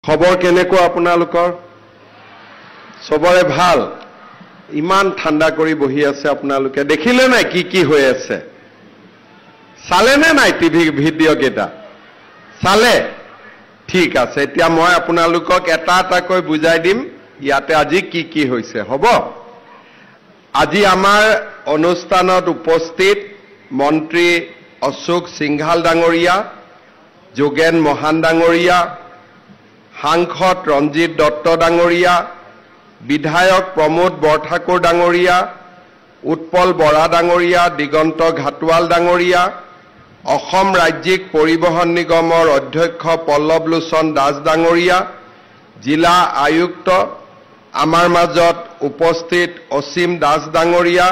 খবৰ কেনেকুৱা আপোনালোকৰ সবৰে ভাল ইমান ঠাণ্ডা কৰি বহি আছে আপোনালোকে দেখিলে নাই কি হৈ আছে চালে নে নাই টিভি ভিডিঅ কেটা চালে ঠিক আছে এতিয়া মই আপোনালোকক এটা কৈ বুজাই দিম ইয়াতে আজি কি হৈছে হ'ব আজি আমাৰ অনুষ্ঠানত উপস্থিত মন্ত্ৰী অশোক সিংঘাল ডাঙৰীয়া যোগেন মহান ডাঙৰীয়া সাংসদ ৰঞ্জিত দত্ত ডাঙৰীয়া বিধায়ক প্ৰমোদ বৰঠাকুৰ ডাঙৰীয়া উৎপল বৰা ডাঙৰীয়া দিগন্ত ঘাটৱাল ডাঙৰীয়া অসম ৰাজ্যিক পৰিবহণ নিগমৰ অধ্যক্ষ পল্লৱ লোচন দাস ডাঙৰীয়া জিলা আয়ুক্ত আমাৰ মাজত উপস্থিত অসীম দাস ডাঙৰীয়া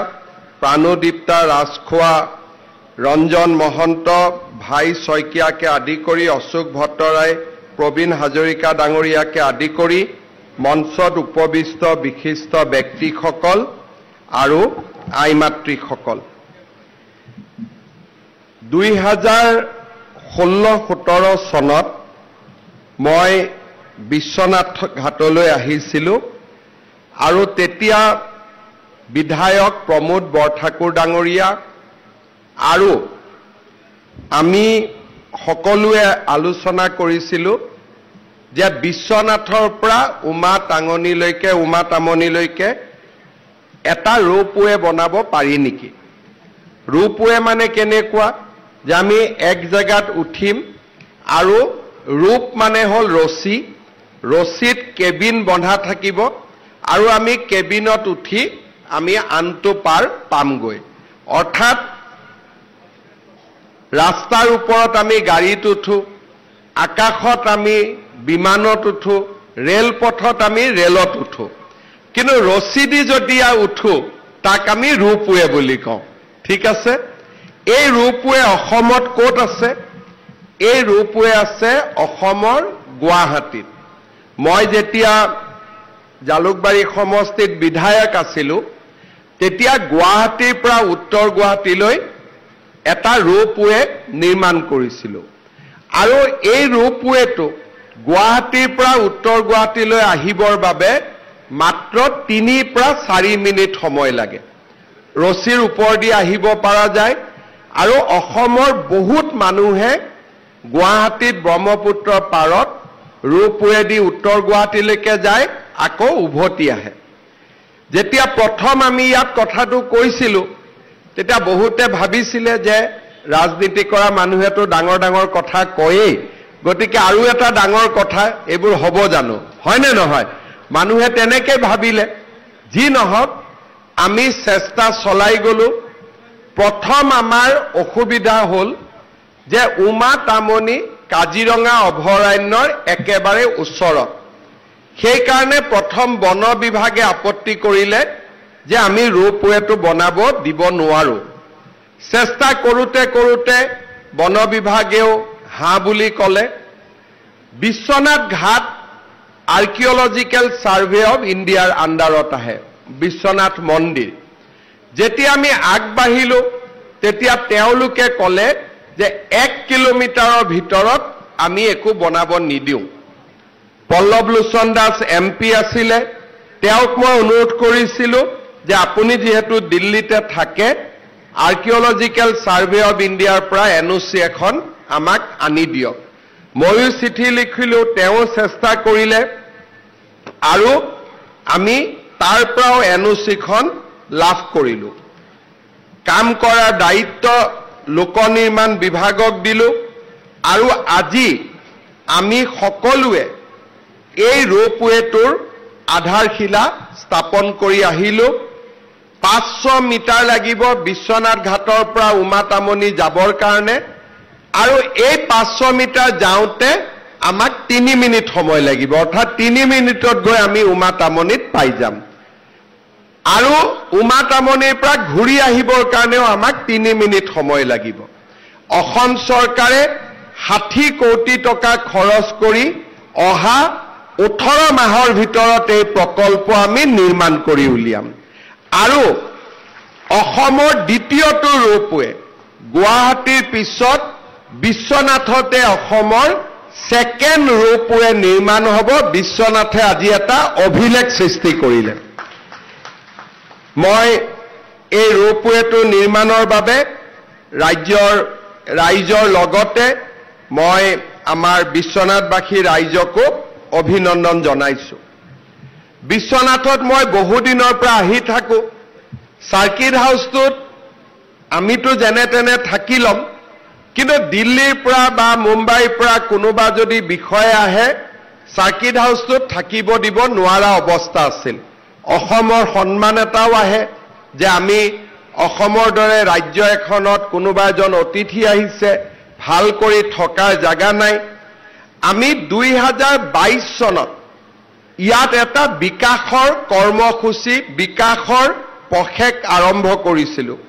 প্ৰাণদীপ্তা ৰাজখোৱা ৰঞ্জন মহন্ত ভাই শইকীয়াকে আদি কৰি অশোক ভট্টৰাই প্ৰবীণ হাজৰিকা ডাঙৰীয়াকে আদি কৰি মঞ্চত উপবিষ্ট বিশিষ্ট ব্যক্তিসকল আৰু আইমাতৃসকল 2016-17 চনত মই বিশ্বনাথ ঘাটলৈ আহিছিলোঁ আৰু তেতিয়া বিধায়ক প্ৰমোদ বৰঠাকুৰ ডাঙৰীয়া আৰু আমি সকলোৱে আলোচনা কৰিছিলোঁ যে বিশ্বনাথৰ পৰা উমা তামনিলৈকে এটা ৰোপৱে বনাব পাৰি নেকি ৰোপৱে মানে কেনেকুৱা যে আমি এক জায়গাত উঠিম আৰু ৰূপ মানে হল ৰছিত কেবিন বন্ধা থাকিব আৰু আমি কেবিনত উঠি আমি আনটো পাৰ পামগৈ অৰ্থাৎ ৰাস্তাৰ ওপৰত আমি গাড়ীত উঠো আকাশত আমি বিমানত উঠো ৰেলপথত আমি ৰেলত উঠো কিন্তু ৰছিদি যদি উঠো তাক আমি ৰোপৱে বুলি কওঁ ঠিক আছে এই ৰোপৱে অসমত ক'ত আছে এই ৰোপৱে আছে অসমৰ গুৱাহাটীত মই যেতিয়া জালুকবাৰী সমষ্টিত বিধায়ক আছিলোঁ তেতিয়া গুৱাহাটীৰ পৰা উত্তৰ গুৱাহাটীলৈ এটা ৰোপৱে নিৰ্মাণ কৰিছিলোঁ আৰু এই ৰোপৱেটো গুৱাহাটীৰ পৰা উত্তৰ গুৱাহাটীলৈ আহিবৰ বাবে মাত্ৰ 3 পৰা 4 মিনিট সময় লাগে ৰছিৰ ওপৰেদি আহিব পৰা যায় আৰু অসমৰ বহুত মানুহে গুৱাহাটীত ব্ৰহ্মপুত্ৰ পাৰত ৰোপৱেদি উত্তৰ গুৱাহাটীলৈকে যায় আকৌ উভতি আহে যেতিয়া প্ৰথম আমি ইয়াত কথাটো কৈছিলোঁ তেতিয়া বহুতে ভাবিছিলে যে ৰাজনীতি কৰা মানুহেতো ডাঙৰ কথা কয়েই গতিকে আৰু এটা ডাঙৰ কথা এইবোৰ হ'ব জানো হয় নে নহয় মানুহে তেনেকে ভাবিলে যি নহওক আমি চেষ্টা চলাই গলো প্ৰথম আমাৰ অসুবিধা হল যে উমা তামনি কাজিৰঙা অভয়াৰণ্যৰ একেবাৰে ওচৰত সেই কাৰণে প্ৰথম বন বিভাগে আপত্তি কৰিলে যে আমি ৰোপৱেটো বনাব দিব নোৱাৰো চেষ্টা কৰোতে বন বিভাগেও হা বুলি কলে বিশ্বনাথ ঘাট আৰ্কিঅলজিক্যাল সাৰ্ভে অফ ইণ্ডিয়াৰ আন্ডাৰত আহে বিশ্বনাথ মন্দিৰ যেতিয়া আমি আগবাঢ়িলো তেতিয়া তেওঁলোকে কলে যে 1 কিলোমিটাৰৰ ভিতৰত আমি একো বনাব নিদিও পল্লৱ লোচন দাস এমপি আছিলে তেওঁক মই অনুৰোধ কৰিছিলোঁ যে আপুনি যেহেতু দিল্লীতে থাকে আৰ্কিঅলজিক্যাল সাৰ্ভে অফ ইণ্ডিয়াৰ পৰা এনঅচি এখন আমাক আনি দিয়ক ময়ো চিঠি লিখিলোঁ তেওঁ চেষ্টা কৰিলে আৰু আমি তাৰ পৰাও এনঅচিখন লাভ কৰিলোঁ কাম কৰাৰ দায়িত্ব লোক নিৰ্মাণ বিভাগক দিলোঁ আৰু আজি আমি সকলোৱে এই ৰোপৱেটোৰ আধাৰশিলা স্থাপন কৰি আহিলোঁ 500 মিটাৰ লাগিব বিশ্বনাথ ঘাটৰ পৰা উমা তামনি যাবৰ কাৰণে আৰু এই 500 মিটাৰ যাওঁতে আমাক 3 মিনিট সময় লাগিব অৰ্থাৎ 3 মিনিটত গৈ আমি উমা তামনিত পাই যাম আৰু উমা তামনিৰ পৰা ঘূৰি আহিবৰ কাৰণেও আমাক 3 মিনিট সময় লাগিব অসম চৰকাৰে 60 কোটি টকা খৰচ কৰি অহা 18 মাহৰ ভিতৰত এই প্ৰকল্প আমি নিৰ্মাণ কৰি উলিয়াম আৰু অসমৰ দ্বিতীয়টো ৰোপৱে গুৱাহাটীৰ পিছত বিশ্বনাথতে অসমৰ সেকেন্ড ৰোপৱে নিৰ্মাণ হ'ব। বিশ্বনাথে আজি এটা অভিলেখ সৃষ্টি কৰিলে। মই এই ৰোপৱেটো নিৰ্মাণৰ বাবে ৰাইজৰ লগতে মই আমাৰ বিশ্বনাথবাসী ৰাইজকো অভিনন্দন জনাইছো। বিশ্বনাথত মই বহুদিনৰ পৰা আহি থাকো। সাৰ্কিট হাউচটোত আমিতো যেনে তেনে থাকি ল'ম, কিন্তু দিল্লীৰ পৰা বা মুম্বাইৰ পৰা কোনোবা যদি বিষয় আহে সাৰ্কিট হাউচটোত থাকিব দিব নোৱাৰা অৱস্থা আছিল। অসমৰ সন্মান এটাও আহে যে আমি অসমৰ দৰে ৰাজ্য এখনত কোনোবা এজন অতিথি আহিছে, ভাল কৰি থকাৰ জাগা নাই। আমি 2022 চনত ইয়াত এটা বিকাশৰ কৰ্মসূচী, বিকাশৰ পষেক আৰম্ভ কৰিছিলোঁ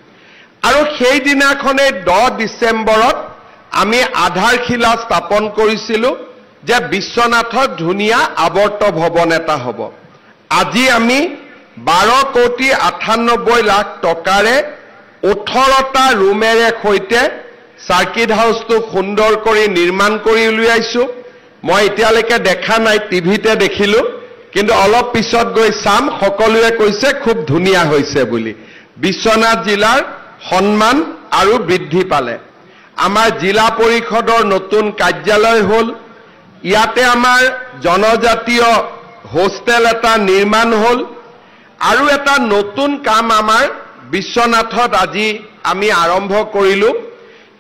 আৰু সেই দিনাখনে 10 ডিচেম্বৰত আমি আধাৰশিলা স্থাপন কৰিছিলোঁ যে বিশ্বনাথত ধুনীয়া আৱৰ্ত ভৱন এটা হ'ব। আজি আমি 12,98,00,000 টকাৰে 18টা ৰুমেৰে সৈতে সাৰ্কিট হাউচটো সুন্দৰ কৰি নিৰ্মাণ কৰি উলিয়াইছোঁ। মই এতিয়ালৈকে দেখা নাই, টিভিতে দেখিলোঁ, কিন্তু অলপ পিছত গৈ চাম। সকলোৱে কৈছে খুব ধুনীয়া হৈছে বুলি। বিশ্বনাথ জিলাৰ সন্মান আৰু বৃদ্ধি পালে। আমাৰ জিলা পৰিষদৰ নতুন কাৰ্যালয় হ'ল। ইয়াতে আমাৰ জনজাতীয় হোষ্টেল এটা নিৰ্মাণ হ'ল আৰু এটা নতুন কাম আমাৰ বিশ্বনাথত আজি আমি আৰম্ভ কৰিলোঁ।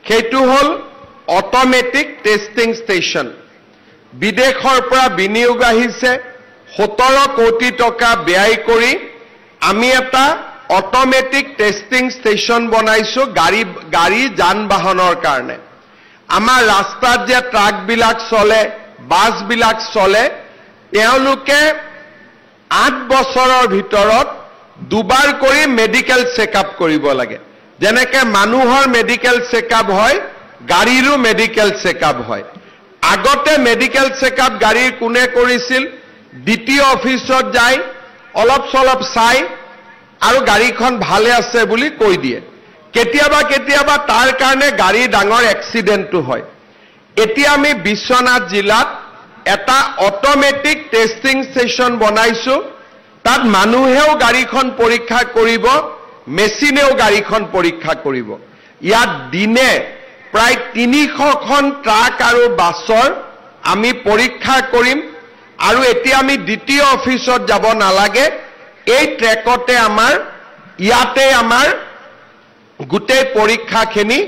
সেইটো হ'ল অট'মেটিক টেষ্টিং ষ্টেচন। বিদেশৰ পৰা বিনিয়োগ আহিছে। 17 কোটি টকা ব্যয় কৰি আমি এটা অট'মেটিক টেষ্টিং ষ্টেচন বনাইছোঁ গাড়ী যান বাহনৰ কাৰণে। আমাৰ ৰাস্তাত যে ট্ৰাকবিলাক চলে, বাছবিলাক চলে, তেওঁলোকে 8 বছৰৰ ভিতৰত দুবাৰ কৰি মেডিকেল চেকআপ কৰিব লাগে। যেনেকৈ মানুহৰ মেডিকেল চেকআপ হয়, গাড়ীৰো মেডিকেল চেকআপ হয়। আগতে মেডিকেল চেকআপ গাড়ীৰ কোনে কৰিছিল? দ্বিতীয় অফিচত যায়, অলপ চলপ চাই আৰু গাড়ীখন ভালে আছে বুলি কৈ দিয়ে। কেতিয়াবা তাৰ কাৰণে গাড়ীৰ ডাঙৰ এক্সিডেণ্টটো হয়। এতিয়া আমি বিশ্বনাথ জিলাত এটা অট'মেটিক টেষ্টিং ষ্টেচন বনাইছোঁ। তাত মানুহেও গাড়ীখন পৰীক্ষা কৰিব, মেচিনেও গাড়ীখন পৰীক্ষা কৰিব। ইয়াত দিনে প্ৰায় 300খন ট্ৰাক আৰু বাছৰ আমি পৰীক্ষা কৰিম আৰু এতিয়া আমি দ্বিতীয় অফিচত যাব নালাগে। এই ট্ৰেকতে ইয়াতে আমাৰ গোটেই পৰীক্ষাখিনি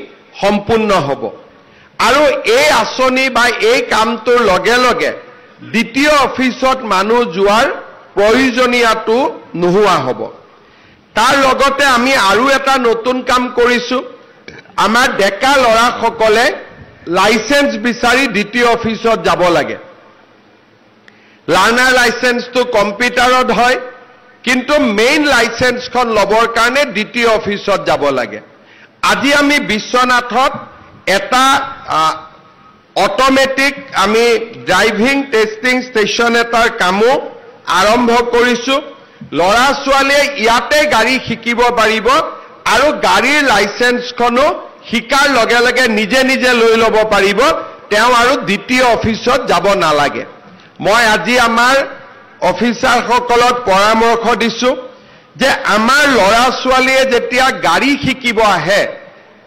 সম্পূৰ্ণ হ'ব আৰু এই আঁচনি বা এই কামটোৰ লগে লগে দ্বিতীয় অফিচত মানুহ যোৱাৰ প্ৰয়োজনীয়তাটো নোহোৱা হ'ব। তাৰ লগতে আমি আৰু এটা নতুন কাম কৰিছোঁ। আমাৰ ডেকা ল'ৰাসকলে লাইসেন্স বিচাৰি দ্বিতীয় অফিচত যাব লাগে। লাৰ্নাৰ লাইসেন্সটো কম্পিউটাৰত হয়, কিন্তু মেইন লাইসেন্সখন ল'বৰ কাৰণে দ্বিতীয় অফিচত যাব লাগে। আজি আমি বিশ্বনাথত এটা অট'মেটিক আমি ড্ৰাইভিং টেষ্টিং ষ্টেচন এটাৰ কামো আৰম্ভ কৰিছোঁ। ল'ৰা ছোৱালীয়ে ইয়াতে গাড়ী শিকিব পাৰিব আৰু গাড়ীৰ লাইসেন্সখনো শিকাৰ লগে লগে নিজে নিজে লৈ ল'ব পাৰিব। তেওঁ আৰু দ্বিতীয় অফিচত যাব নালাগে। মই আজি আমাৰ অফিচাৰসকলক পৰামৰ্শ দিছোঁ যে আমাৰ ল'ৰা ছোৱালীয়ে যেতিয়া গাড়ী শিকিব আহে,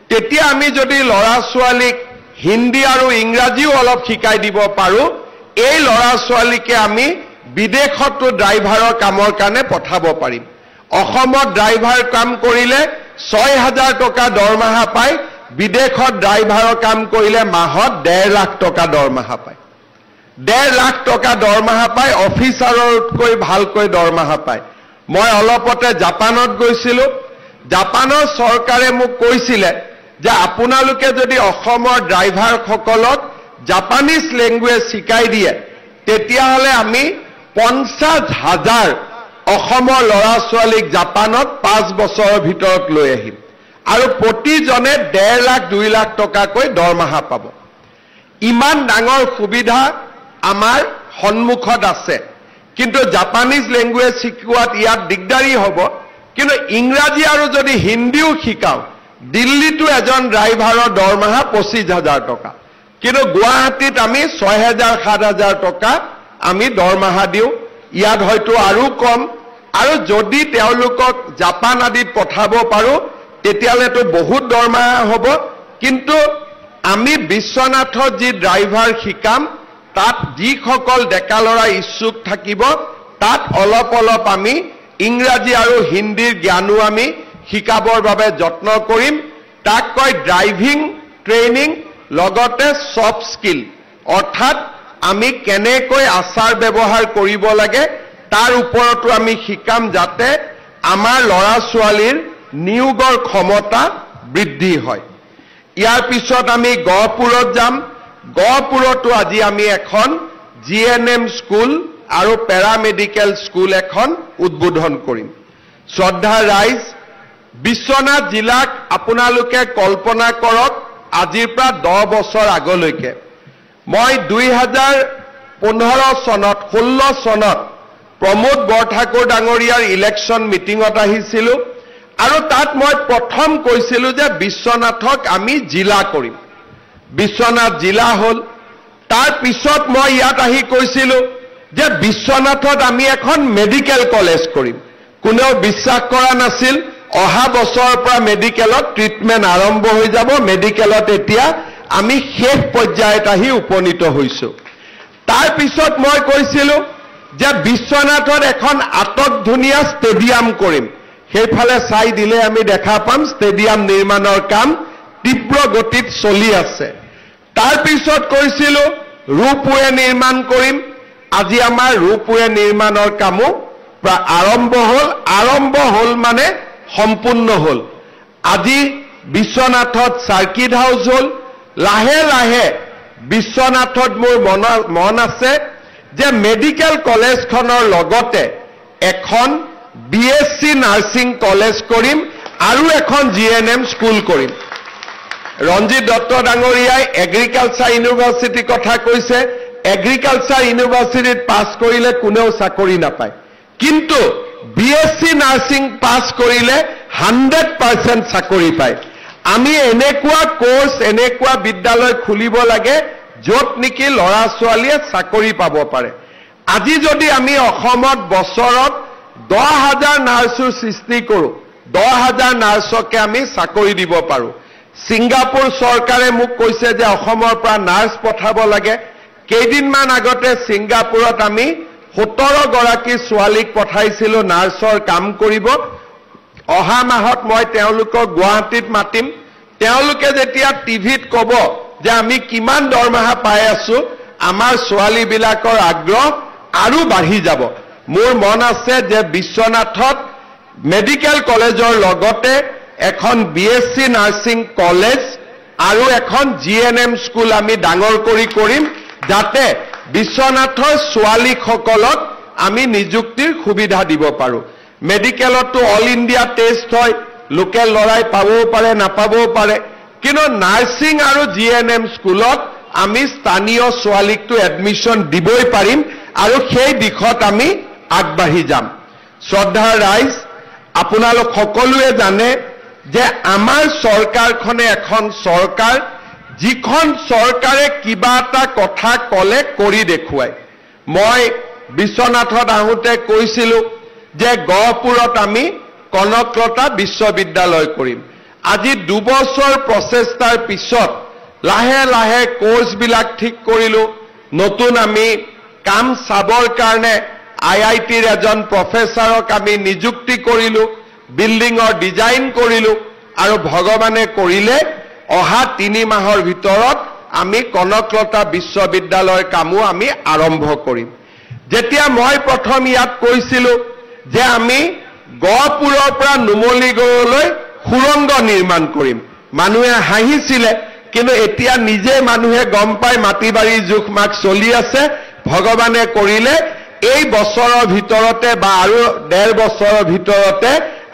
তেতিয়া আমি যদি ল'ৰা ছোৱালীক হিন্দী আৰু ইংৰাজীও অলপ শিকাই দিব পাৰোঁ, এই ল'ৰা ছোৱালীকে আমি বিদেশতো ড্ৰাইভাৰৰ কামৰ কাৰণে পঠাব পাৰিম। অসমত ড্ৰাইভাৰ কাম কৰিলে 6,000 টকা দৰমহা পায়, বিদেশত ড্ৰাইভাৰৰ কাম কৰিলে মাহত 1.5 লাখ টকা দৰমহা পায়। 1.5 লাখ টকা দৰমহা পায়, অফিচাৰতকৈ ভালকৈ দৰমহা পায়। মই অলপতে জাপানত গৈছিলোঁ। জাপানৰ চৰকাৰে মোক কৈছিলে যে আপোনালোকে যদি অসমৰ ড্ৰাইভাৰসকলক জাপানীজ লেংগুৱেজ শিকাই দিয়ে, তেতিয়াহ'লে আমি 50,000 অসমৰ ল'ৰা ছোৱালীক জাপানত 5 বছৰৰ ভিতৰত লৈ আহিম আৰু প্ৰতিজনে 1.5 লাখ 2 লাখ টকাকৈ দৰমহা পাব। ইমান ডাঙৰ সুবিধা আমাৰ সন্মুখত আছে, কিন্তু জাপানীজ লেংগুৱেজ শিকোৱাত ইয়াত দিগদাৰী হ'ব। কিন্তু ইংৰাজী আৰু যদি হিন্দীও শিকাওঁ, দিল্লীতো এজন ড্ৰাইভাৰৰ দৰমহা 25,000 টকা, কিন্তু গুৱাহাটীত আমি 6,000-7,000 টকা আমি দৰমহা দিওঁ ইয়াত হয়তো আৰু কম আৰু যদি তেওঁলোকক জাপান আদিত পঠাব পাৰো তেতিয়ালেতো বহুত দৰমহা হ'ব কিন্তু আমি বিশ্বনাথত যি ড্ৰাইভাৰ শিকাম তাত যিসকল ডেকা ল'ৰা ইচ্ছুক থাকিব তাত অলপ আমি ইংৰাজী আৰু হিন্দীৰ জ্ঞানো আমি শিকাবৰ বাবে যত্ন কৰিম তাক কয় ড্ৰাইভিং ট্ৰেইনিং লগতে সফট স্কিল অৰ্থাৎ আমি কেনেকৈ আচাৰ ব্যৱহাৰ কৰিব লাগে তাৰ ওপৰতো আমি শিকাম যাতে আমাৰ ল'ৰা ছোৱালীৰ নিয়োগৰ ক্ষমতা বৃদ্ধি হয় ইয়াৰ পিছত আমি গহপুৰত যাম গহপুৰতো আজি আমি এখন জিএনএম স্কুল আৰু পেৰামেডিকেল স্কুল এখন উদ্বোধন কৰিম শ্ৰদ্ধা ৰাইজ বিশ্বনাথ জিলাক আপোনালোকে কল্পনা কৰক আজিৰ পৰা 10 বছৰ আগলৈকে মই 2015 চনত 16 চনত প্ৰমোদ বৰঠাকুৰ ডাঙৰীয়াৰ ইলেকশ্যন মিটিঙত আহিছিলোঁ আৰু তাত মই প্ৰথম কৈছিলোঁ যে বিশ্বনাথক আমি জিলা কৰিম বিশ্বনাথ জিলা হ'ল তাৰ পিছত মই ইয়াত আহি কৈছিলোঁ যে বিশ্বনাথত আমি এখন মেডিকেল কলেজ কৰিম কোনেও বিশ্বাস কৰা নাছিল অহা বছৰৰ পৰা মেডিকেলত ট্ৰিটমেন্ট আৰম্ভ হৈ যাব মেডিকেলত এতিয়া আমি শেষ পৰ্যায়ত আহি উপনীত হৈছোঁ তাৰ পিছত মই কৈছিলোঁ যে বিশ্বনাথত এখন আটক ধুনীয়া ষ্টেডিয়াম কৰিম সেইফালে চাই দিলে আমি দেখা পাম ষ্টেডিয়াম নিৰ্মাণৰ কাম তীব্ৰ গতিত চলি আছে তাৰ পিছত কৈছিলোঁ ৰূপৱে নিৰ্মাণ কৰিম আজি আমাৰ ৰূপৱে নিৰ্মাণৰ কামো আৰম্ভ হ'ল মানে সম্পূৰ্ণ হ'ল আজি বিশ্বনাথত সাৰ্কিট হাউস হ'ল লাহে লাহে বিশ্বনাথত মোৰ মন আছে যে মেডিকেল কলেজখনৰ লগতে এখন BSc নাৰ্ছিং কলেজ কৰিম আৰু এখন GNM স্কুল কৰিম ৰঞ্জিত দত্ত ডাঙৰীয়াই এগ্ৰিকালচাৰ ইউনিভাৰ্চিটি কথা কৈছে এগ্ৰিকালচাৰ ইউনিভাৰ্চিটিত পাছ কৰিলে কোনেও চাকৰি নাপায় কিন্তু BSc নাৰ্ছিং পাছ কৰিলে 100% চাকৰি পায় আমি এনেকুৱা কোৰ্স এনেকুৱা বিদ্যালয় খুলিব লাগে য'ত নেকি ল'ৰা ছোৱালীয়ে চাকৰি পাব পাৰে আজি যদি আমি অসমত বছৰত 10,000 নাৰ্ছৰ সৃষ্টি কৰো 10,000 নাৰ্ছকে আমি চাকৰি দিব পাৰো সিংগাপুৰ চৰকাৰে মোক কৈছে যে অসমৰ পৰা নাৰ্ছ পঠাব লাগে কেইদিনমান আগতে সিংগাপুৰত আমি 17 গৰাকী ছোৱালীক পঠাইছিলোঁ নাৰ্ছৰ কাম কৰিব অহা মাহত মই তেওঁলোকক গুৱাহাটীত মাতিম তেওঁলোকে যেতিয়া টিভিত ক'ব যে আমি কিমান দৰমহা পাই আছো আমাৰ ছোৱালী বিলাকৰ আগ্ৰহ আৰু বাঢ়ি যাব মোৰ মন আছে যে বিশ্বনাথত মেডিকেল কলেজৰ লগতে এখন BSc নাৰ্ছিং কলেজ আৰু এখন GNM স্কুল আমি ডাঙৰ কৰিম যাতে বিশ্বনাথৰ ছোৱালীসকলক আমি নিযুক্তিৰ সুবিধা দিব পাৰো মেডিকেলতো অল ইণ্ডিয়া টেষ্ট হয় লোকেল লৰাই পাবও পাৰে নাপাবও পাৰে কিন্তু নাৰ্ছিং আৰু GNM স্কুলত আমি স্থানীয় ছোৱালীকটো এডমিশন দিবই পাৰিম আৰু সেই দিশত আমি আগবাঢ়ি যাম শ্ৰদ্ধা ৰাইজ আপোনালোক সকলোৱে জানে যে আমাৰ চৰকাৰখনে এখন চৰকাৰ যিখন চৰকাৰে কিবা এটা কথা ক'লে কৰি দেখুৱায় মই বিশ্বনাথত আহোঁতে কৈছিলোঁ যে গহপুৰত আমি কনকলতা বিশ্ববিদ্যালয় কৰিম আজি 2 বছৰ প্ৰচেষ্টাৰ পিছত লাহে লাহে কোৰ্সবিলাক ঠিক কৰিলোঁ নতুন আমি কাম চাবৰ কাৰণে IITৰ এজন প্ৰফেসৰক আমি নিযুক্তি কৰিলোঁ বিল্ডিঙৰ ডিজাইন কৰিলোঁ আৰু ভগৱানে কৰিলে অহা 3 মাহৰ ভিতৰত আমি কনকলতা বিশ্ববিদ্যালয়ৰ কামো আমি আৰম্ভ কৰিম যেতিয়া মই প্ৰথম ইয়াত কৈছিলোঁ যে আমি গহপুৰৰ পৰা নুমলীগড়লৈ সুৰংগ নিৰ্মাণ কৰিম মানুহে হাঁহিছিলে কিন্তু এতিয়া নিজে মানুহে গম পাই মাটিবাৰী জোখ মাক চলি আছে ভগৱানে কৰিলে এই বছৰৰ ভিতৰতে বা আৰু 1.5 বছৰৰ ভিতৰতে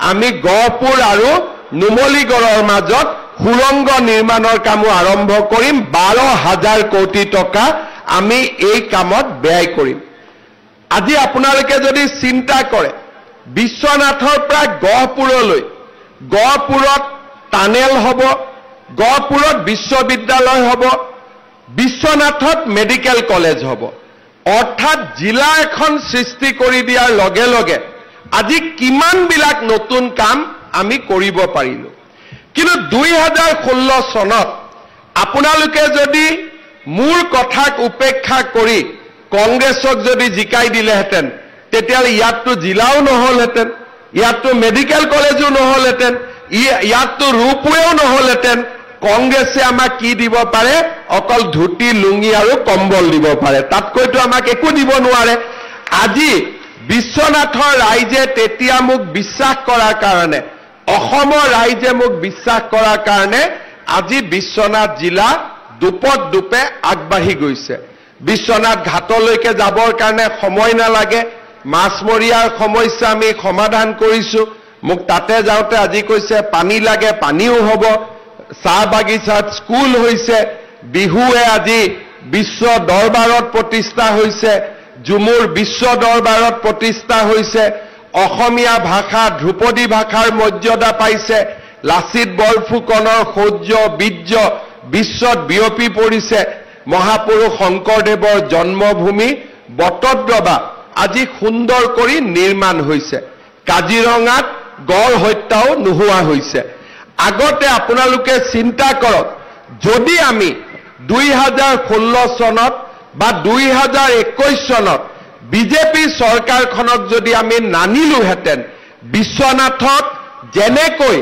আমি গহপুৰ আৰু নুমলীগড়ৰ মাজত সুৰংগ নিৰ্মাণৰ কামো আৰম্ভ কৰিম 12,000 কোটি টকা আমি এই কামত ব্যয় কৰিম আজি আপোনালোকে যদি চিন্তা কৰে বিশ্বনাথৰ পৰা গহপুৰলৈ গহপুৰত টানেল হ'ব গহপুৰত বিশ্ববিদ্যালয় হ'ব বিশ্বনাথত মেডিকেল কলেজ হ'ব অৰ্থাৎ জিলা এখন সৃষ্টি কৰি দিয়াৰ লগে লগে আজি কিমানবিলাক নতুন কাম আমি কৰিব পাৰিলো কিন্তু 2016 চনত আপোনালোকে যদি মূৰ কথাক উপেক্ষা কৰি কংগ্ৰেছক যদি জিকাই দিলেহেঁতেন তেতিয়াহ'লে ইয়াততো জিলাও নহলহেঁতেন ইয়াততো মেডিকেল কলেজো নহলহেঁতেন ইয়াততো ৰূপৱেও নহলহেঁতেন কংগ্ৰেছে আমাক কি দিব পাৰে অকল ধুতি লুঙি আৰু কম্বল দিব পাৰে তাতকৈতো আমাক একো দিব নোৱাৰে আজি বিশ্বনাথৰ ৰাইজে তেতিয়া মোক বিশ্বাস কৰাৰ কাৰণে অসমৰ ৰাইজে মোক বিশ্বাস কৰাৰ কাৰণে আজি বিশ্বনাথ জিলা দুপত দুপে আগবাঢ়ি গৈছে বিশ্বনাথ ঘাটলৈকে যাবৰ কাৰণে সময় নালাগে মাছমৰীয়াৰ সমস্যা আমি সমাধান কৰিছো মোক তাতে যাওঁতে আজি কৈছে পানী লাগে পানীও হ'ব চাহ বাগিচাত স্কুল হৈছে বিহুৱে আজি বিশ্ব দৰবাৰত প্ৰতিষ্ঠা হৈছে জুমুৰ বিশ্ব দৰবাৰত প্ৰতিষ্ঠা হৈছে অসমীয়া ভাষা ধ্ৰুপদী ভাষাৰ মৰ্যাদা পাইছে লাচিত বৰফুকনৰ শৌৰ্য বীৰ্য বিশ্বত বিয়পি পৰিছে মহাপুৰুষ শংকৰদেৱৰ জন্মভূমি বটদ্ৰৱা আজি সুন্দৰ কৰি নিৰ্মাণ হৈছে কাজিৰঙাত গড় হত্যাও নোহোৱা হৈছে আগতে আপোনালোকে চিন্তা কৰক যদি আমি 2016 চনত বা 2021 চনত বিজেপি চৰকাৰখনক যদি আমি নানিলোহেঁতেন বিশ্বনাথক যেনেকৈ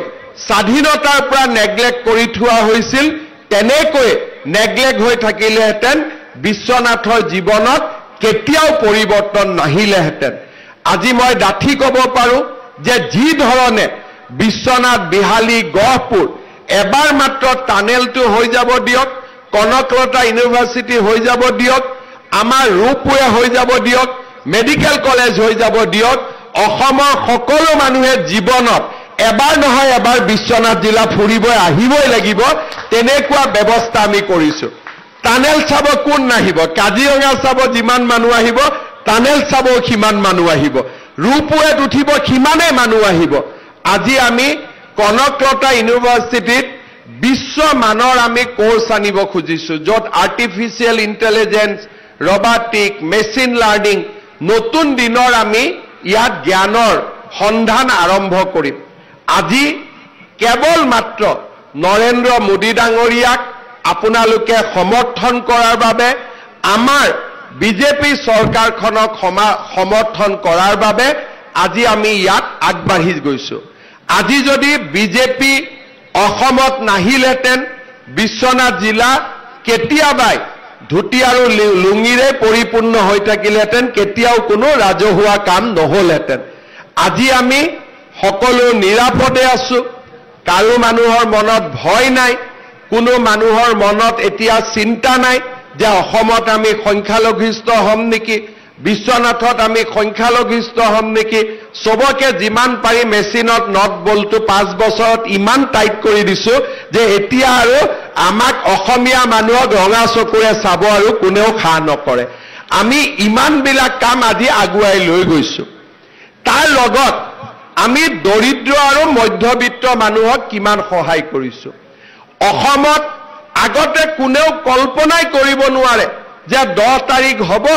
স্বাধীনতাৰ পৰা নেগলেক্ট কৰি থোৱা হৈছিল তেনেকৈ নেগলেক্ট হৈ থাকিলেহেঁতেন বিশ্বনাথৰ জীৱনত কেতিয়াও পৰিৱৰ্তন নাহিলেহেঁতেন আজি মই ডাঠি ক'ব পাৰোঁ যে যি ধৰণে বিশ্বনাথ বিহালী গহপুৰ এবাৰ মাত্ৰ টানেলটো হৈ যাব দিয়ক কনকলতা ইউনিভাৰ্চিটি হৈ যাব দিয়ক আমাৰ ৰূপৱে হৈ যাব দিয়ক মেডিকেল কলেজ হৈ যাব দিয়ক অসমৰ সকলো মানুহে জীৱনত এবাৰ নহয় এবাৰ বিশ্বনাথ জিলা ফুৰিব আহিবই লাগিব তেনেকুৱা ব্যৱস্থা আমি কৰিছো টানেল চাব কোন নাহিব কাজিৰঙা চাব যিমান মানুহ আহিব টানেল চাব কিমান মানুহ আহিব ৰূপৱেত উঠিব কিমানে মানুহ আহিব আজি আমি কনকলতা ইউনিভাৰ্চিটিত বিশ্বমানৰ আমি কোৰ্স আনিব খুজিছো য'ত আৰ্টিফিচিয়েল ইন্টেলিজেন্স ৰবাটিক মেচিন লাৰ্নিং নতুন দিনৰ আমি ইয়াত জ্ঞানৰ সন্ধান আৰম্ভ কৰিম আজি কেৱল মাত্ৰ নৰেন্দ্ৰ মোদী ডাঙৰীয়াক আপোনালোকে সমৰ্থন কৰাৰ বাবে আমাৰ বিজেপি চৰকাৰখনক সমৰ্থন কৰাৰ বাবে আজি আমি ইয়াত আগবাঢ়ি গৈছো আজি যদি বিজেপি অসমত নাহিলেহেঁতেন বিশ্বনাথ জিলা কেতিয়াবাই ধুতি আৰু লুঙিৰে পৰিপূৰ্ণ হৈ থাকিলেহেঁতেন কেতিয়াও কোনো ৰাজহুৱা কাম নহলহেঁতেন আজি আমি সকলো নিৰাপদে আছো কাৰো মানুহৰ মনত ভয় নাই কোনো মানুহৰ মনত এতিয়া চিন্তা নাই যে অসমত আমি সংখ্যালঘিষ্ঠ হম নেকি বিশ্বনাথত আমি সংখ্যালঘিষ্ঠ হম নেকি সবকে যিমান পাৰি মেচিনত নট বলটো 5 বছৰত ইমান টাইট কৰি দিছো যে এতিয়া আৰু আমাক অসমীয়া মানুহক ৰঙা চকুৰে চাব আৰু কোনেও খা নকৰে আমি ইমানবিলাক কাম আজি আগুৱাই লৈ গৈছো তাৰ লগত আমি দৰিদ্ৰ আৰু মধ্যবিত্ত মানুহক কিমান সহায় কৰিছো অসমত আগতে কোনেও কল্পনাই কৰিব নোৱাৰে যে 10 তাৰিখ হ'ব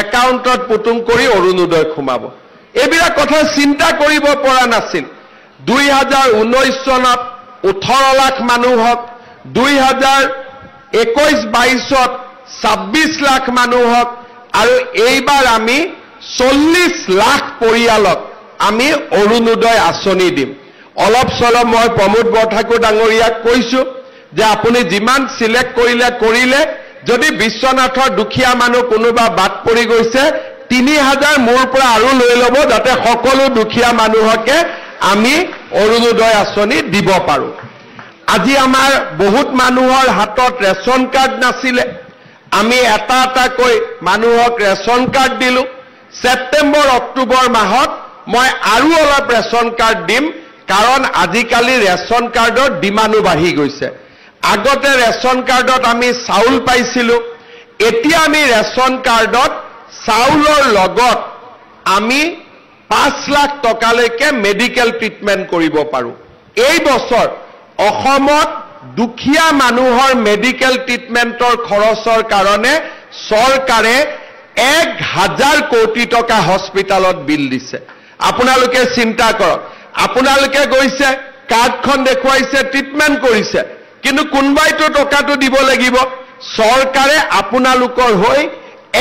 একাউণ্টত পুতুং কৰি অৰুণোদয় খুমাব এইবিলাক কথা চিন্তা কৰিব পৰা নাছিল 2019 চনত 18 লাখ মানুহক 2021-22ত 26 লাখ মানুহক আৰু এইবাৰ আমি 40 লাখ পৰিয়ালক আমি অৰুণোদয় আঁচনি দিম অলপ চলপ মই প্ৰমোদ বৰঠাকুৰ ডাঙৰীয়াক কৈছো যে আপুনি যিমান সিলেক্ট কৰিলে যদি বিশ্বনাথৰ দুখীয়া মানুহ কোনোবা বাদ পৰি গৈছে 3000 মোৰ পৰা আৰু লৈ ল'ব যাতে সকলো দুখীয়া মানুহকে আমি অৰুণোদয় আঁচনি দিব পাৰো আজি আমাৰ বহুত মানুহৰ হাতত ৰেচন কাৰ্ড নাছিলে আমি এটা কৈ মানুহক ৰেচন কাৰ্ড দিলো সেপ্টেম্বৰ অক্টোবৰ মাহত মই আৰু অলপ ৰেচন কাৰ্ড দিম কাৰণ আজিকালি ৰেচন কাৰ্ডৰ ডিমাণ্ডো বাঢ়ি গৈছে আগতে ৰেচন কাৰ্ডত আমি চাউল পাইছিলো এতিয়া আমি ৰেচন কাৰ্ডত চাউলৰ লগত আমি 5 লাখ টকালৈকে মেডিকেল ট্ৰিটমেন্ট কৰিব পাৰো এই বছৰ অসমত দুখীয়া মানুহৰ মেডিকেল ট্ৰিটমেণ্টৰ খৰচৰ কাৰণে চৰকাৰে 1000 কোটি টকা হস্পিটালত বিল দিছে আপোনালোকে চিন্তা কৰক আপোনালোকে গৈছে কাৰ্ডখন দেখুৱাইছে ট্ৰিটমেণ্ট কৰিছে কিন্তু কোনবাইতো টকাটো দিব লাগিব চৰকাৰে আপোনালোকৰ হৈ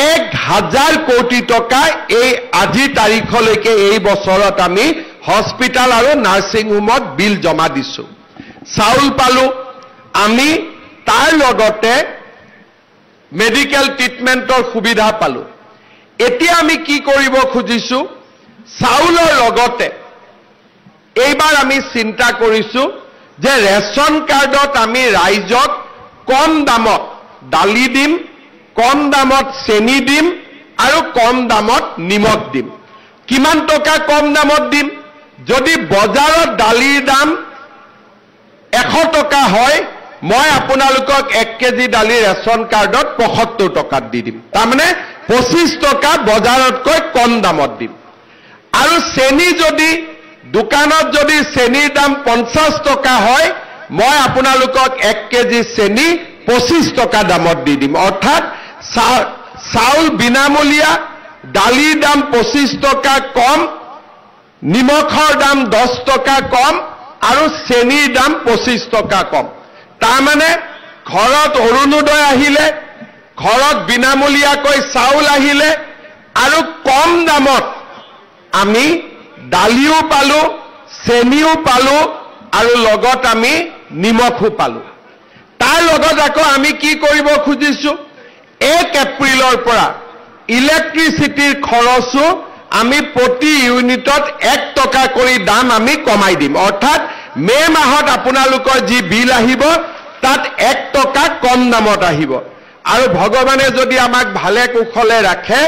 1000 কোটি টকা এই আজি তাৰিখলৈকে এই বছৰত আমি হস্পিটাল আৰু নাৰ্সিং হোমত বিল জমা দিছো চাউল পালো আমি তাৰ লগতে মেডিকেল ট্ৰিটমেণ্টৰ সুবিধা পালো এতিয়া আমি কি কৰিব খুজিছো চাউলৰ লগতে এইবাৰ আমি চিন্তা কৰিছো যে ৰেশন কাৰ্ডত আমি ৰাইজক কম দামত দালি দিম কম দামত চেনি দিম আৰু কম দামত নিমখ দিম কিমান টকা কম দামত দিম যদি বজাৰত দালিৰ দাম 100 টকা হয় মই আপোনালোকক 1 কেজি দালি ৰেশন কাৰ্ডত 75 টকাত দি দিম তাৰমানে 25 টকা বজাৰতকৈ কম দামত দিম আৰু চেনি যদি দোকানত যদি চেনিৰ দাম 50 টকা হয় মই আপোনালোকক 1 কেজি চেনি 25 টকা দামত দি দিম অৰ্থাৎ চাউল বিনামূলীয়া দালিৰ দাম 25 টকা কম নিমখৰ দাম 10 টকা কম আৰু চেনিৰ দাম 25 টকা কম তাৰমানে ঘৰত অৰুণোদয় আহিলে ঘৰত বিনামূলীয়াকৈ চাউল আহিলে আৰু কম দামত আমি দালিও পালো চেনিও পালো আৰু লগত আমি নিমখো পালো তাৰ লগত আকৌ আমি কি কৰিব খুজিছো 1 এপ্ৰিলৰ পৰা ইলেক্ট্ৰিচিটিৰ খৰচো আমি প্ৰতি ইউনিটত 1 টকা কৰি দাম আমি কমাই দিম অৰ্থাৎ মে মাহত আপোনালোকৰ যি বিল আহিব তাত 1 টকা কম দামত আহিব আৰু ভগৱানে যদি আমাক ভালে কুশলে ৰাখে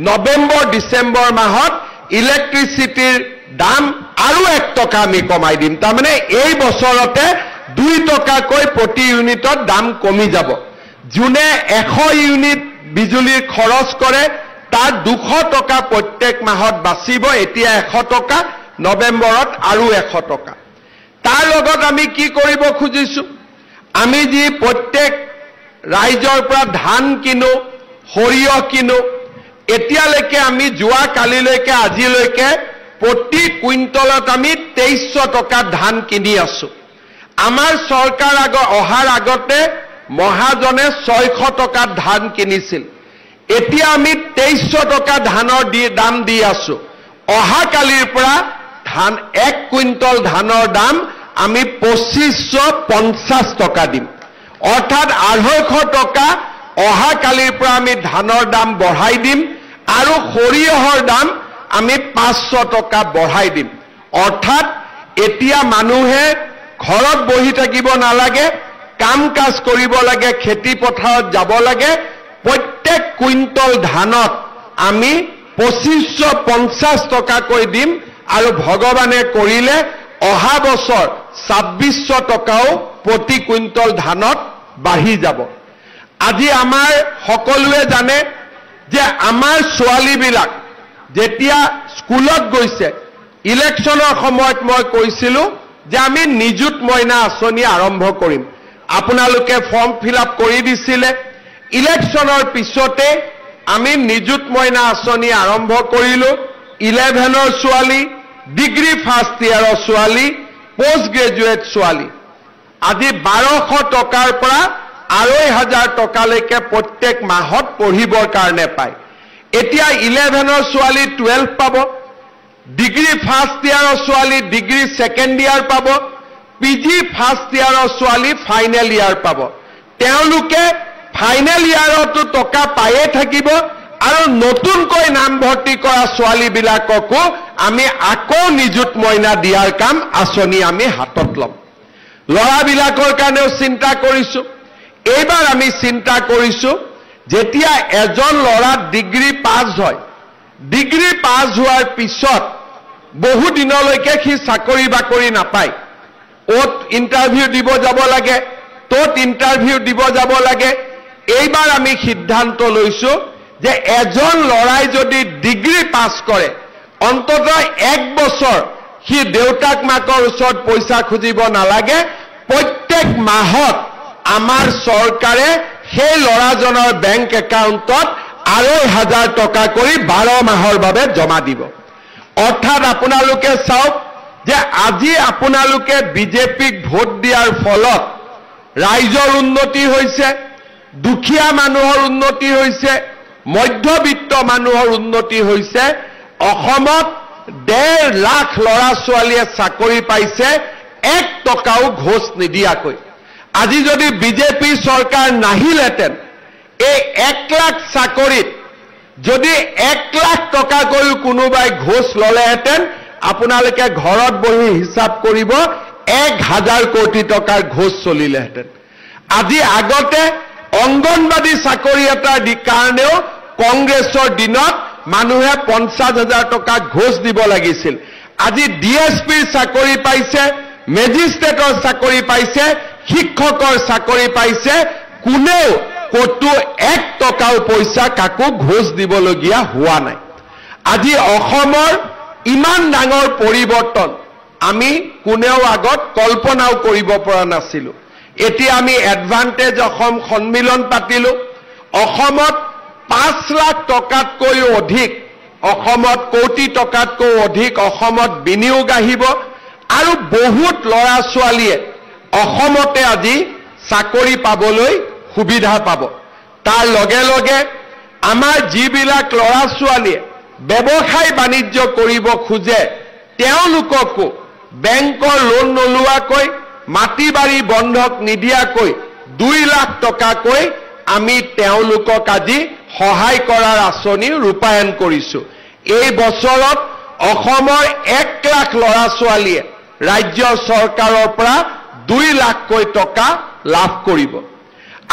নৱেম্বৰ ডিসেম্বৰ মাহত ইলেক্ট্ৰিচিটিৰ দাম আৰু 1 টকা আমি কমাই দিম তাৰমানে এই বছৰতে 2 টকাকৈ প্ৰতি ইউনিটত দাম কমি যাব জুনে 100 ইউনিট বিজুলীৰ খৰচ কৰে তাৰ 200 টকা প্ৰত্যেক মাহত বাঁচিব এতিয়া 100 টকা নৱেম্বৰত আৰু 100 টকা তাৰ লগত আমি কি কৰিব খুজিছো আমি যি প্ৰত্যেক ৰাইজৰ পৰা ধান কিনো সৰিয়হ কিনো এতিয়ালৈকে আমি যোৱা কালিলৈকে আজিলৈকে প্ৰতি কুইণ্টলত আমি 2300 টকা ধান কিনি আছো আমাৰ চৰকাৰ অহাৰ আগতে মহাজনে 600 টকা ধান কিনিছিল এতিয়া আমি 2300 টকা ধানৰ দাম দি আছো অহা কালিৰ পৰা ধান 1 কুইণ্টল ধানৰ দাম আমি 2550 টকা দিম অৰ্থাৎ 250 টকা অহা কালিৰ পৰা আমি ধানৰ দাম বঢ়াই দিম আৰু সৰিয়হৰ দাম আমি 500 টকা বঢ়াই দিম অৰ্থাৎ এতিয়া মানুহে ঘৰত বহি থাকিব নালাগে কাম কাজ কৰিব লাগে খেতি পথাৰত যাব লাগে প্ৰত্যেক কুইণ্টল ধানত আমি 2550 টকা কৈ দিম আৰু ভগৱানে কৰিলে অহা বছৰ 2600 টকাও প্ৰতি কুইণ্টল ধানত বাঢ়ি যাব আজি আমাৰ সকলোৱে জানে যে আমাৰ ছোৱালীবিলাক যেতিয়া স্কুলত গৈছে ইলেকশ্যনৰ সময়ত মই কৈছিলো যে আমি নিযুত মইনা আঁচনি আৰম্ভ কৰিম আপোনালোকে ফৰ্ম ফিল আপ কৰি দিছিলে ইলেকশ্যনৰ পিছতে আমি নিযুত মইনা আঁচনি আৰম্ভ কৰিলো 11ৰ ছোৱালী ডিগ্ৰী ফাৰ্ষ্ট ইয়াৰৰ ছোৱালী পোষ্ট গ্ৰেজুৱেট ছোৱালী আজি 1200 টকাৰ পৰা 2500 টকালৈকে প্ৰত্যেক মাহত পঢ়িবৰ কাৰণে পায় এতিয়া 11ৰ ছোৱালী 12 পাব ডিগ্ৰী ফাৰ্ষ্ট ইয়াৰৰ ছোৱালী ডিগ্ৰী সেকেন্ড ইয়াৰ পাব পিজি ফাৰ্ষ্ট ইয়াৰৰ ছোৱালী ফাইনেল ইয়াৰ পাব তেওঁলোকে ফাইনেল ইয়াৰতো টকা পায়ে থাকিব আৰু নতুনকৈ নাম ভৰ্তি কৰা ছোৱালীবিলাককো আমি আকৌ নিযুত মইনা দিয়াৰ কাম আঁচনি আমি হাতত ল'ম ল'ৰাবিলাকৰ কাৰণেও চিন্তা কৰিছো এইবাৰ আমি চিন্তা কৰিছো যেতিয়া এজন ল'ৰা ডিগ্ৰী পাছ হয় ডিগ্ৰী পাছ হোৱাৰ পিছত বহু দিনলৈকে সি চাকৰি বাকৰি নাপায় ওত ইন্টাৰভিউ দিব যাব লাগে তোত ইন্টাৰভিউ দিব যাব লাগে এইবাৰ আমি সিদ্ধান্ত লৈছো যে এজন ল'ৰাই যদি ডিগ্ৰী পাছ কৰে অন্ততঃ 1 বছৰ সি দেউতাক মাকৰ ওচৰত পইচা খুজিব নালাগে প্ৰত্যেক প্ৰত্যেক মাহত আমাৰ চৰকাৰে সেই ল'ৰাজনৰ বেংক একাউণ্টত ২,৫০০ টকা কৰি ১২ মাহৰ বাবে জমা দিব। অৰ্থাৎ আপোনালোকে চাওক যে আজি আপোনালোকে বিজেপিক ভোট দিয়াৰ ফলত ৰাইজৰ উন্নতি হৈছে, দুখীয়া মানুহৰ উন্নতি হৈছে, মধ্যবিত্ত মানুহৰ উন্নতি হৈছে। অসমত ১.৫ লাখ ল'ৰা ছোৱালীয়ে চাকৰি পাইছে ১ টকাও ঘোষ নিদিয়াকৈ। আজি যদি বিজেপি চৰকাৰ নাহিলেহেঁতেন, এই ১ লাখ চাকৰিত যদি ১ লাখ টকাকৈও কোনোবাই ঘোষ ল'লেহেঁতেন, আপোনালোকে ঘৰত বহি হিচাপ কৰিব ১,০০০ কোটি টকাৰ ঘোষ চলিলেহেঁতেন। আজি আগতে অংগনবাদী চাকৰি এটাৰ কাৰণেও কংগ্ৰেছৰ দিনত মানুহে ৫০,০০০ টকা ঘোষ দিব লাগিছিল। আজি ডিএছপিৰ চাকৰি পাইছে, মেজিষ্ট্ৰেটৰ চাকৰি পাইছে, শিক্ষকৰ চাকৰি পাইছে, কোনেও ক'তো ১ টকাও পইচা কাকো ঘোষ দিবলগীয়া হোৱা নাই। আজি অসমৰ ইমান ডাঙৰ পৰিৱৰ্তন আমি কোনেও আগত কল্পনাও কৰিব পৰা নাছিলোঁ। এতিয়া আমি এডভান্টেজ অসম সন্মিলন পাতিলোঁ। অসমত ৫ লাখ টকাতকৈও অধিক, অসমত কোটি টকাতকৈ অধিক অসমত বিনিয়োগ আহিব আৰু বহুত ল'ৰা ছোৱালীয়ে অসমতে আজি চাকৰি পাবলৈ সুবিধা পাব। তাৰ লগে লগে আমাৰ যিবিলাক ল'ৰা ছোৱালীয়ে ব্যৱসায় বাণিজ্য কৰিব খোজে, তেওঁলোককো বেংকৰ লোন নোলোৱাকৈ, মাটি বাৰী বন্ধক নিদিয়াকৈ ২ লাখ টকাকৈ আমি তেওঁলোকক আজি সহায় কৰাৰ আঁচনি ৰূপায়ণ কৰিছোঁ। এই বছৰত অসমৰ ১ লাখ ল'ৰা ছোৱালীয়ে ৰাজ্য চৰকাৰৰ পৰা ২ লাখকৈ টকা লাভ কৰিব।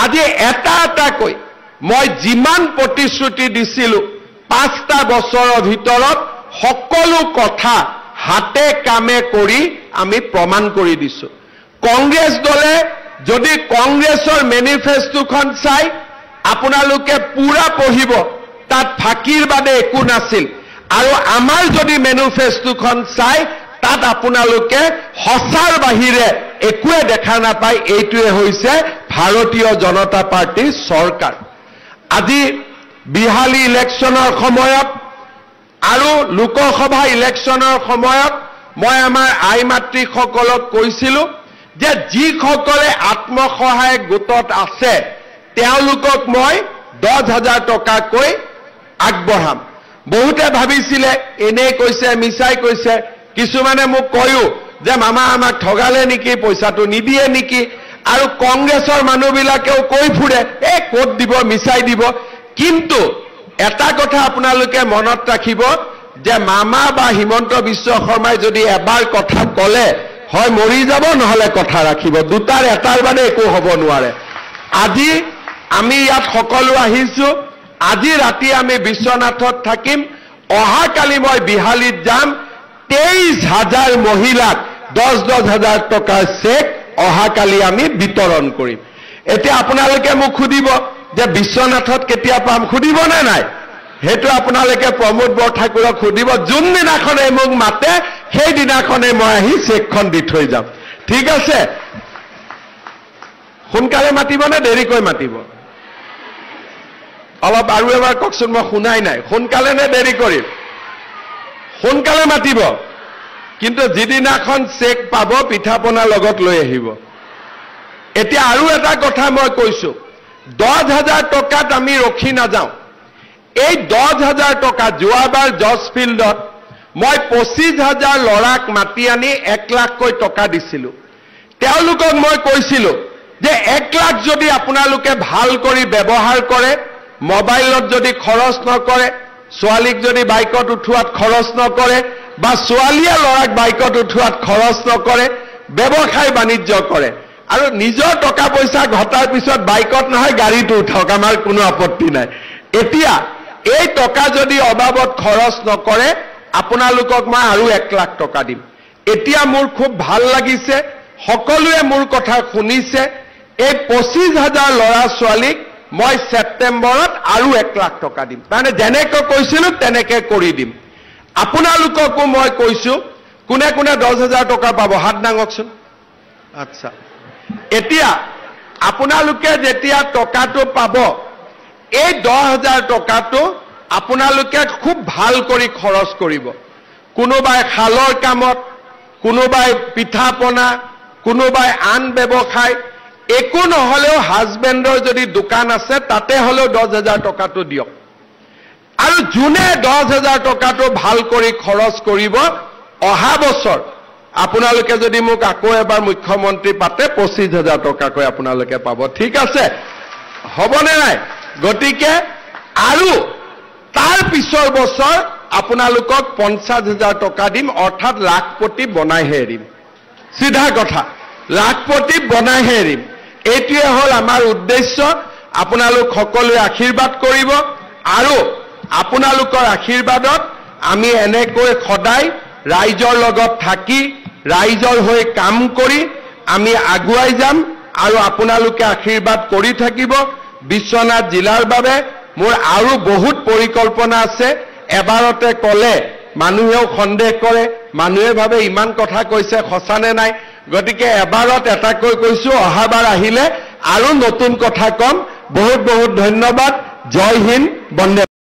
আজি এটা এটাকৈ মই যিমান প্ৰতিশ্ৰুতি দিছিলোঁ ৫টা বছৰৰ ভিতৰত সকলো কথা হাতে কামে কৰি আমি প্ৰমাণ কৰি দিছোঁ। কংগ্ৰেছ দলে যদি কংগ্ৰেছৰ মেনিফেষ্টোখন চাই আপোনালোকে পুৰা পঢ়িব, তাত ফাঁকিৰ বাদে একো নাছিল। আৰু আমাৰ যদি মেনিফেষ্টোখন চাই তাত আপোনালোকে সঁচাৰ বাহিৰে একোৱে দেখা নাপায়। এইটোৱে হৈছে ভাৰতীয় জনতা পাৰ্টিৰ চৰকাৰ। আজি বিহালী ইলেকশ্যনৰ সময়ত আৰু লোকসভা ইলেকশ্যনৰ সময়ত মই আমাৰ আই মাতৃসকলক কৈছিলোঁ যে যিসকলে আত্মসহায়ক গোটত আছে তেওঁলোকক মই ১০,০০০ টকাকৈ আগবঢ়াম। বহুতে ভাবিছিলে এনেই কৈছে, মিছাই কৈছে। কিছুমানে মোক কয়ো যে মামা আমাক ঠগালে নেকি, পইচাটো নিদিয়ে নেকি। আৰু কংগ্ৰেছৰ মানুহবিলাকেও কৈ ফুৰে ক'ত দিব, মিছাই দিব। কিন্তু এটা কথা আপোনালোকে মনত ৰাখিব যে মামা বা হিমন্ত বিশ্ব শৰ্মাই যদি এবাৰ কথা ক'লে হয় মৰি যাব, নহ'লে কথা ৰাখিব। দুটাৰ এটাৰ বাদে একো হ'ব নোৱাৰে। আজি আমি ইয়াত সকলো আহিছোঁ। আজি ৰাতি আমি বিশ্বনাথত থাকিম। অহাকালি মই বিহালীত যাম। ২৩,০০০ মহিলাক ১০,০০০ টকাৰ চেক অহাকালি আমি বিতৰণ কৰিম। এতিয়া আপোনালোকে মোক সুধিব যে বিশ্বনাথত কেতিয়া পাম, সুধিবনে নাই? সেইটো আপোনালোকে প্ৰমোদ বৰঠাকুৰক সুধিব। যোনদিনাখনে মোক মাতে সেইদিনাখনে মই আহি চেকখন দি থৈ যাম। ঠিক আছে? সোনকালে মাতিব নে দেৰিকৈ মাতিব? অলপ আৰু এবাৰ কওকচোন, মই শুনাই নাই। সোনকালে নে দেৰি কৰিম? সোনকালে মাতিব। কিন্তু যিদিনাখন চেক পাব পিঠা পনা লগত লৈ আহিব। এতিয়া আৰু এটা কথা মই কৈছোঁ, ১০,০০০ টকাত আমি ৰখি নাযাওঁ। এই ১০,০০০ টকা যোৱাবাৰ জৰ্জ ফিল্ডত মই ২৫,০০০ ল'ৰাক মাতি আনি ১ লাখকৈ টকা দিছিলোঁ। তেওঁলোকক মই কৈছিলোঁ যে ১ লাখ যদি আপোনালোকে ভাল কৰি ব্যৱহাৰ কৰে, মোবাইলত যদি খৰচ নকৰে, ছোৱালীক যদি বাইকত উঠোৱাত খৰচ নকৰে বা ছোৱালীয়ে ল'ৰাক বাইকত উঠোৱাত খৰচ নকৰে, ব্যৱসায় বাণিজ্য কৰে আৰু নিজৰ টকা পইচা ঘটাৰ পিছত বাইকত নহয় গাড়ীটো উঠাওক, আমাৰ কোনো আপত্তি নাই। এতিয়া এই টকা যদি অবাবত খৰচ নকৰে আপোনালোকক মই আৰু ১ লাখ টকা দিম। এতিয়া মোৰ খুব ভাল লাগিছে, সকলোৱে মোৰ কথা শুনিছে। এই ২৫,০০০ ল'ৰা ছোৱালীক মই ছেপ্টেম্বৰত আৰু ১ লাখ টকা দিম। মানে যেনেকৈ কৈছিলোঁ তেনেকৈ কৰি দিম। আপোনালোককো মই কৈছোঁ, কোনে কোনে ১০,০০০ টকা পাব হাত দাঙকচোন। আচ্ছা, এতিয়া আপোনালোকে যেতিয়া টকাটো পাব এই 10,000 টকাটো আপোনালোকে খুব ভাল কৰি খৰচ কৰিব কোনোবাই খালৰ কামত কোনোবাই পিঠা পনা কোনোবাই আন ব্যৱসায় একো নহলেও হাজবেণ্ডৰ যদি দোকান আছে তাতে হলেও 10,000 টকাটো দিয়ক আৰু জুনে 10,000 টকাটো ভাল কৰি খৰচ কৰিব অহা বছৰ আপোনালোকে যদি মোক আকৌ এবাৰ মুখ্যমন্ত্ৰী পাতে 25,000 টকাকৈ আপোনালোকে পাব ঠিক আছে হবনে নাই গতিকে আৰু তাৰ পিছৰ বছৰ আপোনালোকক 50,000 টকা দিম অৰ্থাৎ লাখপতি বনাইহে এৰিম সিধা কথা লাখপতি বনাইহে এৰিম এইটোৱে হল আমাৰ উদ্দেশ্য আপোনালোক সকলোৱে আশীৰ্বাদ কৰিব আৰু আপোনালোকৰ আশীৰ্বাদত আমি এনেকৈ সদায় ৰাইজৰ লগত থাকি ৰাইজৰ হৈ কাম কৰি আমি আগুৱাই যাম আৰু আপোনালোকে আশীৰ্বাদ কৰি থাকিব বিশ্বনাথ জিলাৰ বাবে মোৰ আৰু বহুত পৰিকল্পনা আছে এবাৰতে কলে মানুহেও সন্দেহ কৰে মানুহে ভাবে ইমান কথা কৈছে সঁচানে নাই গতিকে এবাৰত এটাকৈ কৈছো অহাবাৰ আহিলে আৰু নতুন কথা কম বহুত বহুত ধন্যবাদ জয় হিন্দ বন্দে